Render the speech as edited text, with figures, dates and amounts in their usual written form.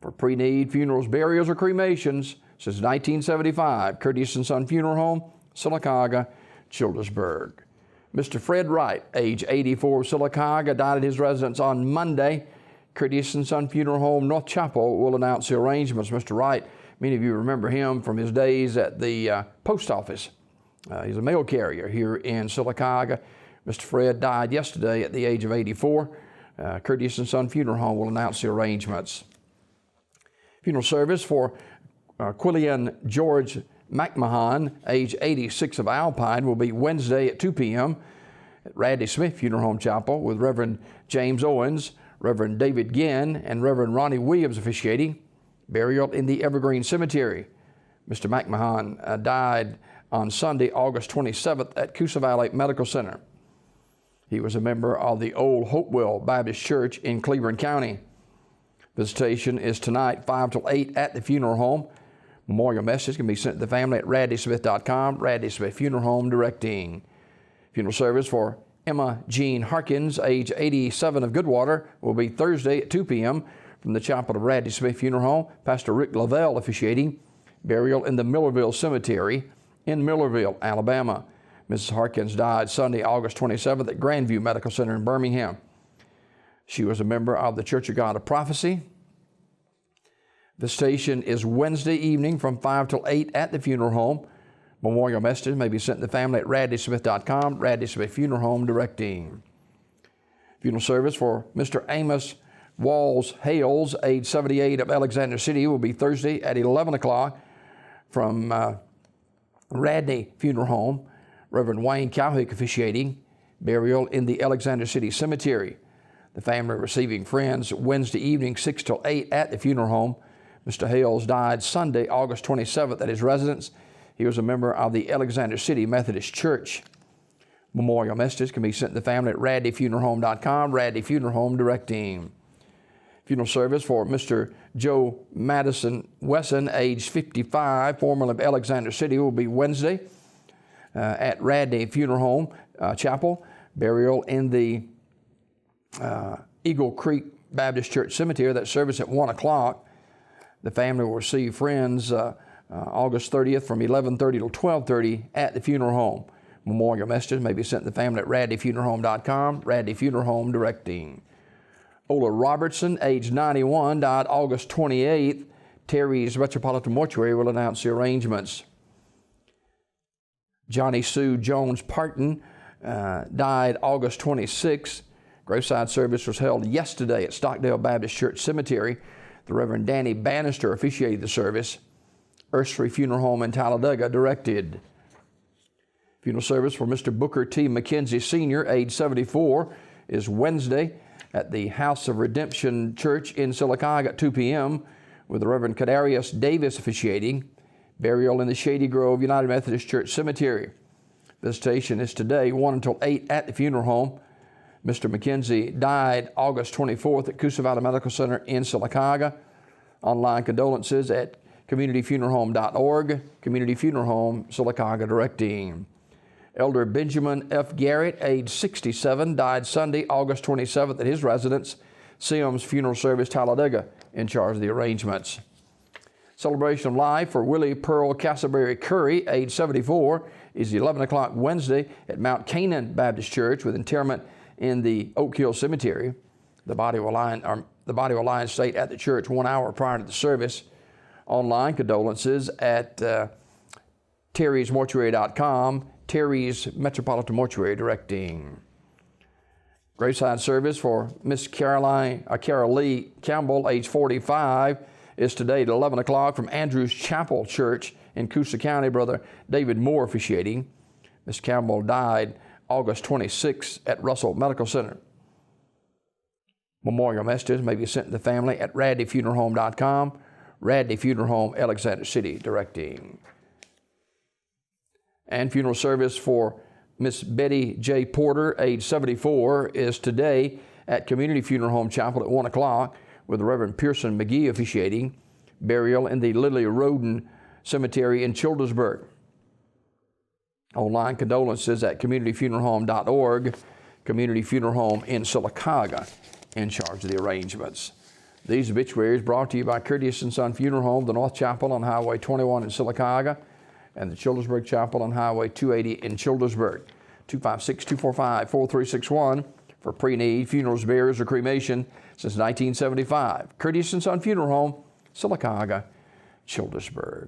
for pre-need funerals, burials, or cremations since 1975. Curtis & Son Funeral Home, Sylacauga, Childersburg. Mr. Fred Wright, age 84, of Sylacauga, died at his residence on Monday. Curtis & Son Funeral Home, North Chapel, will announce the arrangements. Mr. Wright, many of you remember him from his days at the post office. He's a mail carrier here in Sylacauga. Mr. Fred died yesterday at the age of 84. Curtis & Son Funeral Home will announce the arrangements. Funeral service for Quillian George McMahon, age 86, of Alpine, will be Wednesday at 2 p.m. at Radley Smith Funeral Home Chapel with Reverend James Owens, Reverend David Ginn, and Reverend Ronnie Williams officiating. Burial in the Evergreen Cemetery. Mr. McMahon died on Sunday, August 27th at Coosa Valley Medical Center. He was a member of the Old Hopewell Baptist Church in Cleveland County. Visitation is tonight, 5 till 8 at the funeral home. Memorial message can be sent to the family at radleysmith.com. Radley Smith Funeral Home directing. Funeral service for Emma Jean Harkins, age 87, of Goodwater, will be Thursday at 2 p.m. from the chapel of Radley Smith Funeral Home. Pastor Rick Lavelle officiating. Burial in the Millerville Cemetery in Millerville, Alabama. Mrs. Harkins died Sunday, August 27th at Grandview Medical Center in Birmingham. She was a member of the Church of God of Prophecy. Visitation is Wednesday evening from 5 till 8 at the funeral home. Memorial messages may be sent to the family at radleysmith.com. Radley Smith Funeral Home directing. Funeral service for Mr. Amos Walls Hales, age 78, of Alexander City, will be Thursday at 11 o'clock from Radney Funeral Home. Reverend Wayne Cowhick officiating. Burial in the Alexander City Cemetery. The family receiving friends Wednesday evening, 6 till 8 at the funeral home. Mr. Hales died Sunday, August 27th at his residence. He was a member of the Alexander City Methodist Church. Memorial messages can be sent to the family at radleyfuneralhome.com. Radley Funeral Home directing. Funeral service for Mr. Joe Madison Wesson, age 55, formerly of Alexander City, will be Wednesday at Radley Funeral Home Chapel. Burial in the Eagle Creek Baptist Church Cemetery. That service at 1 o'clock. The family will receive friends August 30th from 11:30 to 12:30 at the funeral home. Memorial messages may be sent to the family at radleyfuneralhome.com. Radley Funeral Home directing. Ola Robertson, age 91, died August 28th. Terry's Metropolitan Mortuary will announce the arrangements. Johnny Sue Jones Parton died August 26th. Graveside service was held yesterday at Stockdale Baptist Church Cemetery. The Reverend Danny Bannister officiated the service. Ursery Funeral Home in Talladega directed. Funeral service for Mr. Booker T. McKenzie Sr., age 74, is Wednesday at the House of Redemption Church in Sylacauga at 2 p.m. with the Reverend Kadarius Davis officiating. Burial in the Shady Grove United Methodist Church Cemetery. Visitation is today, 1 until 8 at the funeral home. Mr. McKenzie died August 24th at Coosa Valley Medical Center in Sylacauga. Online condolences at communityfuneralhome.org. Community Funeral Home, Sylacauga directing. Elder Benjamin F. Garrett, age 67, died Sunday, August 27th at his residence, Sims Funeral Service, Talladega, in charge of the arrangements. Celebration of life for Willie Pearl Castleberry Curry, age 74, is 11 o'clock Wednesday at Mount Canaan Baptist Church with interment in the Oak Hill Cemetery. The body will lie in state at the church 1 hour prior to the service. Online condolences at terrysmortuary.com. Terry's Metropolitan Mortuary directing. Graveside service for Miss Carol Lee Campbell, age 45, is today at 11 o'clock from Andrews Chapel Church in Coosa County. Brother David Moore officiating. Miss Campbell died August 26 at Russell Medical Center. Memorial messages may be sent to the family at radleyfuneralhome.com. Radley Funeral Home, Alexander City directing. And funeral service for Miss Betty J. Porter, age 74, is today at Community Funeral Home Chapel at 1 o'clock with the Reverend Pearson McGee officiating. Burial in the Lily Roden Cemetery in Childersburg. Online condolences at communityfuneralhome.org. Community Funeral Home in Sylacauga in charge of the arrangements. These obituaries brought to you by Courteous & Son Funeral Home, the North Chapel on Highway 21 in Sylacauga, and the Childersburg Chapel on Highway 280 in Childersburg. 256-245-4361 for pre-need funerals, burials, or cremation since 1975. Courteous & Son Funeral Home, Sylacauga, Childersburg.